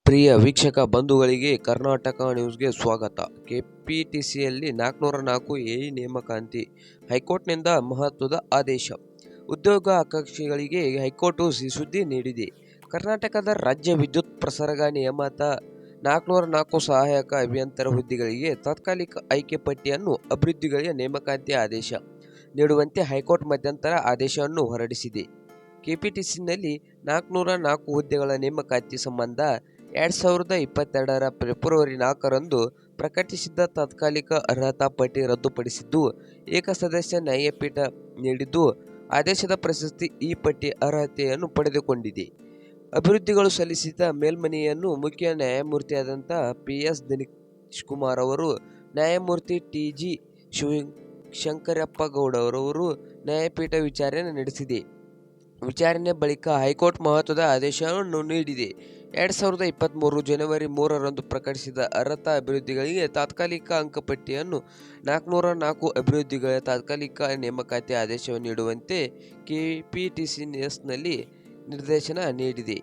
ಪ್ರಿಯ ವೀಕ್ಷಕ ಬಂಧುಗಳಿಗೆ ಕರ್ನಾಟಕ ನ್ಯೂಸ್ಗೆ ಸ್ವಾಗತ. ಕೆಪಿಟಿಸಿಯಲ್ಲಿ 404 ಎಇ ನೇಮಕಾತಿ, ಹೈಕೋರ್ಟ್ನಿಂದ ಮಹತ್ವದ ಆದೇಶ. ಉದ್ಯೋಗ ಆಕಾಂಕ್ಷಿಗಳಿಗೆ ಹೈಕೋರ್ಟ್ ಸಿಹಿ ಸುದ್ದಿ ನೀಡಿದೆ. ಕರ್ನಾಟಕದ ರಾಜ್ಯ ವಿದ್ಯುತ್ ಪ್ರಸರಗ ನಿಯಮದ 404 ಸಹಾಯಕ ಅಭಿಯಂತರ ಹುದ್ದೆಗಳಿಗೆ ತಾತ್ಕಾಲಿಕ ಆಯ್ಕೆ ಪಟ್ಟಿಯನ್ನು ಅಭ್ಯರ್ಥಿಗಳಿಗೆ ನೇಮಕಾತಿ ಆದೇಶ ನೀಡುವಂತೆ ಹೈಕೋರ್ಟ್ ಮಧ್ಯಂತರ ಆದೇಶವನ್ನು ಹೊರಡಿಸಿದೆ. ಕೆಪಿಟಿಸಿನಲ್ಲಿ 404 ಹುದ್ದೆಗಳ ನೇಮಕಾತಿ ಸಂಬಂಧ 2022 ಫೆಬ್ರವರಿ 4ರಂದು ಪ್ರಕಟಿಸಿದ್ದ ತಾತ್ಕಾಲಿಕ ಅರ್ಹತಾ ಪಟ್ಟಿ ರದ್ದುಪಡಿಸಿದ್ದು, ಏಕಸದಸ್ಯ ನ್ಯಾಯಪೀಠ ನೀಡಿದ್ದು, ಆದೇಶದ ಪ್ರಶ್ನಿಸಿ ಈ ಪಟ್ಟಿ ಅರ್ಹತೆಯನ್ನು ಪಡೆದುಕೊಂಡಿದೆ. ಅಭ್ಯರ್ಥಿಗಳು ಸಲ್ಲಿಸಿದ ಮೇಲ್ಮನವಿಯನ್ನು ಮುಖ್ಯ ನ್ಯಾಯಮೂರ್ತಿಯಾದಂಥ ಪಿ.ಎಸ್. ದಿನೇಶ್ಕುಮಾರ್ ಅವರು, ನ್ಯಾಯಮೂರ್ತಿ ಟಿ.ಜಿ. ಶಿವಶಂಕರಪ್ಪ ಗೌಡ ಅವರ ನ್ಯಾಯಪೀಠ ವಿಚಾರಣೆ ನಡೆಸಿದೆ. ವಿಚಾರಣೆ ಬಳಿಕ ಹೈಕೋರ್ಟ್ ಮಹತ್ವದ ಆದೇಶವನ್ನು ನೀಡಿದೆ. 2023 ಜನವರಿ 3ರಂದು ಪ್ರಕಟಿಸಿದ ಅರ್ಹತಾ ಅಭ್ಯರ್ಥಿಗಳಿಗೆ ತಾತ್ಕಾಲಿಕ ಅಂಕಪಟ್ಟಿಯನ್ನು 404 ಅಭ್ಯರ್ಥಿಗಳಿಗೆ ತಾತ್ಕಾಲಿಕ ನೇಮಕಾತಿ ಆದೇಶ ನೀಡುವಂತೆ ಕೆಪಿಟಿಸಿನಲ್ಲಿ ನಿರ್ದೇಶನ ನೀಡಿದೆ.